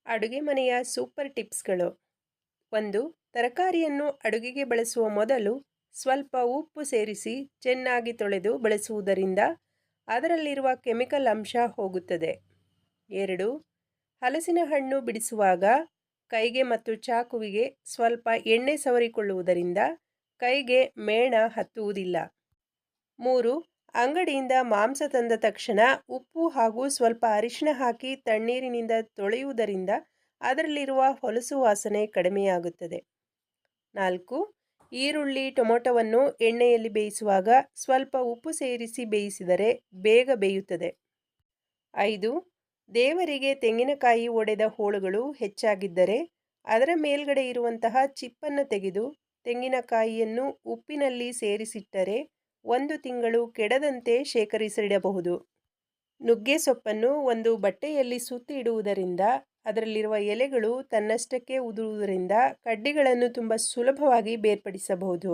ಅಡುಗೆ ಮನೆಯ ಸೂಪರ್ ಟಿಪ್ಸ್ಗಳು. 1. ತರಕಾರಿಯನ್ನು ಅಡುಗೆಗೆ ಬಳಸುವ ಮೊದಲು ಸ್ವಲ್ಪ ಉಪ್ಪು ಸೇರಿಸಿ ಚೆನ್ನಾಗಿ ತೊಳೆದು ಬಳಸುವುದರಿಂದ ಅದರಲ್ಲಿರುವ ಕೆಮಿಕಲ್ ಅಂಶ ಹೋಗುತ್ತದೆ. 2. ಹಲಸಿನ ಹಣ್ಣು ಬಿಡಿಸುವಾಗ ಕೈಗೆ ಮತ್ತು ಚಾಕುವಿಗೆ ಸ್ವಲ್ಪ ಎಣ್ಣೆ ಸವರಿಕೊಳ್ಳುವುದರಿಂದ ಕೈಗೆ ಮೇಣ ಹತ್ತುವುದಿಲ್ಲ. 3. ಅಂಗಡಿಯಿಂದ ಮಾಂಸ ತಂದ ತಕ್ಷಣ ಉಪ್ಪು ಹಾಗೂ ಸ್ವಲ್ಪ ಅರಿಶಿಣ ಹಾಕಿ ತಣ್ಣೀರಿನಿಂದ ತೊಳೆಯುವುದರಿಂದ ಅದರಲ್ಲಿರುವ ಹೊಲಸು ವಾಸನೆ ಕಡಿಮೆಯಾಗುತ್ತದೆ. 4. ಈರುಳ್ಳಿ ಟೊಮೊಟೊವನ್ನು ಎಣ್ಣೆಯಲ್ಲಿ ಬೇಯಿಸುವಾಗ ಸ್ವಲ್ಪ ಉಪ್ಪು ಸೇರಿಸಿ ಬೇಯಿಸಿದರೆ ಬೇಗ ಬೇಯುತ್ತದೆ. 5. ದೇವರಿಗೆ ತೆಂಗಿನಕಾಯಿ ಒಡೆದ ಹೋಳುಗಳು ಹೆಚ್ಚಾಗಿದ್ದರೆ ಅದರ ಮೇಲ್ಗಡೆ ಇರುವಂತಹ ಚಿಪ್ಪನ್ನು ತೆಗೆದು ತೆಂಗಿನಕಾಯಿಯನ್ನು ಉಪ್ಪಿನಲ್ಲಿ ಸೇರಿಸಿಟ್ಟರೆ 1 ತಿಂಗಳು ಕೆಡದಂತೆ ಶೇಖರಿಸಿಡಬಹುದು. ನುಗ್ಗೆ ಸೊಪ್ಪನ್ನು ಒಂದು ಬಟ್ಟೆಯಲ್ಲಿ ಸುತ್ತಿ ಇಡುವುದರಿಂದ ಅದರಲ್ಲಿರುವ ಎಲೆಗಳು ತನ್ನಷ್ಟಕ್ಕೆ ಉದುರುವುದರಿಂದ ಕಡ್ಡಿಗಳನ್ನು ತುಂಬ ಸುಲಭವಾಗಿ ಬೇರ್ಪಡಿಸಬಹುದು.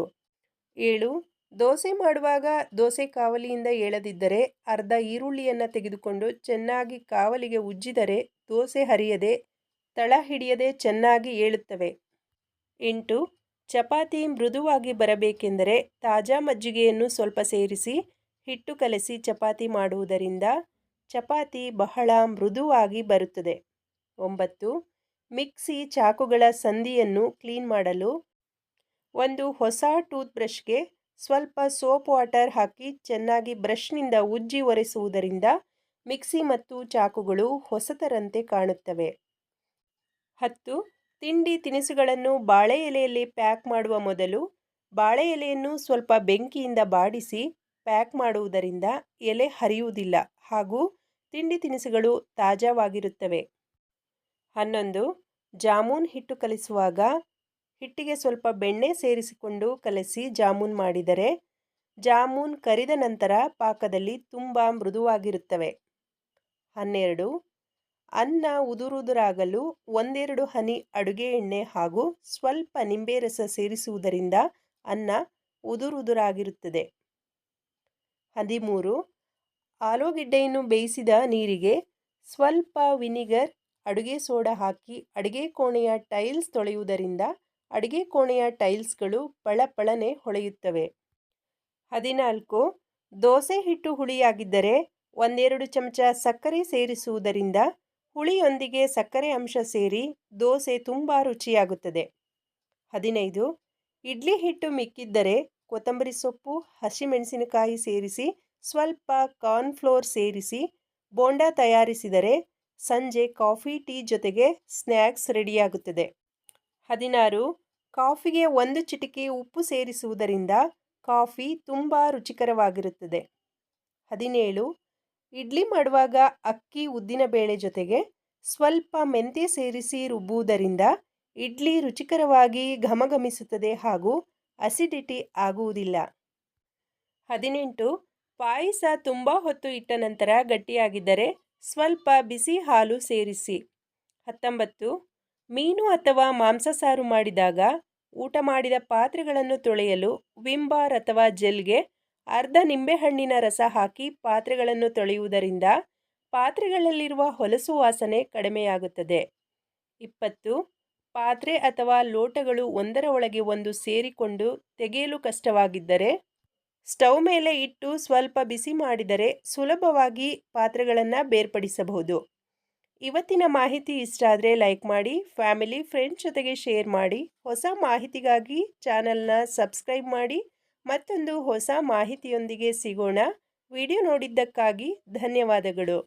7. ದೋಸೆ ಮಾಡುವಾಗ ದೋಸೆ ಕಾವಲಿಯಿಂದ ಏಳದಿದ್ದರೆ ಅರ್ಧ ಈರುಳ್ಳಿಯನ್ನು ತೆಗೆದುಕೊಂಡು ಚೆನ್ನಾಗಿ ಕಾವಲಿಗೆ ಉಜ್ಜಿದರೆ ದೋಸೆ ಹರಿಯದೆ ತಳ ಹಿಡಿಯದೆ ಚೆನ್ನಾಗಿ ಏಳುತ್ತವೆ. 8. ಚಪಾತಿ ಮೃದುವಾಗಿ ಬರಬೇಕೆಂದರೆ ತಾಜಾ ಮಜ್ಜಿಗೆಯನ್ನು ಸ್ವಲ್ಪ ಸೇರಿಸಿ ಹಿಟ್ಟು ಕಲಸಿ ಚಪಾತಿ ಮಾಡುವುದರಿಂದ ಚಪಾತಿ ಬಹಳ ಮೃದುವಾಗಿ ಬರುತ್ತದೆ. 9. ಮಿಕ್ಸಿ ಚಾಕುಗಳ ಸಂದಿಯನ್ನು ಕ್ಲೀನ್ ಮಾಡಲು ಒಂದು ಹೊಸ ಟೂತ್ ಬ್ರಷ್ಗೆ ಸ್ವಲ್ಪ ಸೋಪ್ ವಾಟರ್ ಹಾಕಿ ಚೆನ್ನಾಗಿ ಬ್ರಷ್ನಿಂದ ಉಜ್ಜಿ ಒರೆಸುವುದರಿಂದ ಮಿಕ್ಸಿ ಮತ್ತು ಚಾಕುಗಳು ಹೊಸತರಂತೆ ಕಾಣುತ್ತವೆ. 10. ತಿಂಡಿ ತಿನಿಸುಗಳನ್ನು ಬಾಳೆ ಎಲೆಯಲ್ಲಿ ಪ್ಯಾಕ್ ಮಾಡುವ ಮೊದಲು ಬಾಳೆ ಎಲೆಯನ್ನು ಸ್ವಲ್ಪ ಬೆಂಕಿಯಿಂದ ಬಾಡಿಸಿ ಪ್ಯಾಕ್ ಮಾಡುವುದರಿಂದ ಎಲೆ ಹರಿಯುವುದಿಲ್ಲ ಹಾಗೂ ತಿಂಡಿ ತಿನಿಸುಗಳು ತಾಜಾವಾಗಿರುತ್ತವೆ. 11. ಜಾಮೂನ್ ಹಿಟ್ಟು ಕಲಿಸುವಾಗ ಹಿಟ್ಟಿಗೆ ಸ್ವಲ್ಪ ಬೆಣ್ಣೆ ಸೇರಿಸಿಕೊಂಡು ಕಲಸಿ ಜಾಮೂನ್ ಮಾಡಿದರೆ ಜಾಮೂನ್ ಕರಿದ ನಂತರ ಪಾಕದಲ್ಲಿ ತುಂಬ ಮೃದುವಾಗಿರುತ್ತವೆ. 12. ಅನ್ನ ಉದುರುದುರಾಗಲು 1-2 ಹನಿ ಅಡುಗೆ ಎಣ್ಣೆ ಹಾಗೂ ಸ್ವಲ್ಪ ನಿಂಬೆ ರಸ ಸೇರಿಸುವುದರಿಂದ ಅನ್ನ ಉದುರುದುರಾಗಿರುತ್ತದೆ. 13. ಆಲೂಗೆಡ್ಡೆಯನ್ನು ಬೇಯಿಸಿದ ನೀರಿಗೆ ಸ್ವಲ್ಪ ವಿನಿಗರ್ ಅಡುಗೆ ಸೋಡಾ ಹಾಕಿ ಅಡುಗೆ ಕೋಣೆಯ ಟೈಲ್ಸ್ ತೊಳೆಯುವುದರಿಂದ ಅಡುಗೆ ಕೋಣೆಯ ಟೈಲ್ಸ್ಗಳು ಪಳಪಳನೆ ಹೊಳೆಯುತ್ತವೆ. 14. ದೋಸೆ ಹಿಟ್ಟು ಹುಳಿಯಾಗಿದ್ದರೆ 1-2 ಚಮಚ ಸಕ್ಕರೆ ಸೇರಿಸುವುದರಿಂದ ಹುಳಿಯೊಂದಿಗೆ ಸಕ್ಕರೆ ಅಂಶ ಸೇರಿ ದೋಸೆ ತುಂಬ ರುಚಿಯಾಗುತ್ತದೆ. 15. ಇಡ್ಲಿ ಹಿಟ್ಟು ಮಿಕ್ಕಿದ್ದರೆ ಕೊತ್ತಂಬರಿ ಸೊಪ್ಪು ಹಸಿಮೆಣಸಿನಕಾಯಿ ಸೇರಿಸಿ ಸ್ವಲ್ಪ ಕಾರ್ನ್ಫ್ಲೋರ್ ಸೇರಿಸಿ ಬೋಂಡಾ ತಯಾರಿಸಿದರೆ ಸಂಜೆ ಕಾಫಿ ಟೀ ಜೊತೆಗೆ ಸ್ನ್ಯಾಕ್ಸ್ ರೆಡಿಯಾಗುತ್ತದೆ. 16. ಕಾಫಿಗೆ 1 ಚಿಟಿಕೆ ಉಪ್ಪು ಸೇರಿಸುವುದರಿಂದ ಕಾಫಿ ತುಂಬ ರುಚಿಕರವಾಗಿರುತ್ತದೆ. 17. ಇಡ್ಲಿ ಮಾಡುವಾಗ ಅಕ್ಕಿ ಉದ್ದಿನಬೇಳೆ ಜೊತೆಗೆ ಸ್ವಲ್ಪ ಮೆಂತ್ಯ ಸೇರಿಸಿ ರುಬ್ಬುವುದರಿಂದ ಇಡ್ಲಿ ರುಚಿಕರವಾಗಿ ಘಮಘಮಿಸುತ್ತದೆ ಹಾಗೂ ಅಸಿಡಿಟಿ ಆಗುವುದಿಲ್ಲ. 18. ಪಾಯಸ ತುಂಬ ಹೊತ್ತು ಇಟ್ಟ ನಂತರ ಗಟ್ಟಿಯಾಗಿದ್ದರೆ ಸ್ವಲ್ಪ ಬಿಸಿ ಹಾಲು ಸೇರಿಸಿ. 19. ಮೀನು ಅಥವಾ ಮಾಂಸ ಸಾರು ಮಾಡಿದಾಗ ಊಟ ಮಾಡಿದ ಪಾತ್ರೆಗಳನ್ನು ತೊಳೆಯಲು ವಿಮ್ ಬಾರ್ ಅಥವಾ ಜೆಲ್ಗೆ ಅರ್ಧ ನಿಂಬೆಹಣ್ಣಿನ ರಸ ಹಾಕಿ ಪಾತ್ರೆಗಳನ್ನು ತೊಳೆಯುವುದರಿಂದ ಪಾತ್ರೆಗಳಲ್ಲಿರುವ ಹೊಲಸು ವಾಸನೆ ಕಡಿಮೆಯಾಗುತ್ತದೆ. 20. ಪಾತ್ರೆ ಅಥವಾ ಲೋಟಗಳು ಒಂದರ ಒಳಗೆ ಒಂದು ಸೇರಿಕೊಂಡು ತೆಗೆಯಲು ಕಷ್ಟವಾಗಿದ್ದರೆ ಸ್ಟವ್ ಮೇಲೆ ಇಟ್ಟು ಸ್ವಲ್ಪ ಬಿಸಿ ಮಾಡಿದರೆ ಸುಲಭವಾಗಿ ಪಾತ್ರೆಗಳನ್ನು ಬೇರ್ಪಡಿಸಬಹುದು. ಇವತ್ತಿನ ಮಾಹಿತಿ ಇಷ್ಟ ಆದರೆ ಲೈಕ್ ಮಾಡಿ, ಫ್ಯಾಮಿಲಿ ಫ್ರೆಂಡ್ಸ್ ಜೊತೆಗೆ ಶೇರ್ ಮಾಡಿ. ಹೊಸ ಮಾಹಿತಿಗಾಗಿ ಚಾನಲ್ನ ಸಬ್ಸ್ಕ್ರೈಬ್ ಮಾಡಿ. ಮತ್ತೊಂದು ಹೊಸ ಮಾಹಿತಿಯೊಂದಿಗೆ ಸಿಗೋಣ. ವಿಡಿಯೋ ನೋಡಿದ್ದಕ್ಕಾಗಿ ಧನ್ಯವಾದಗಳು.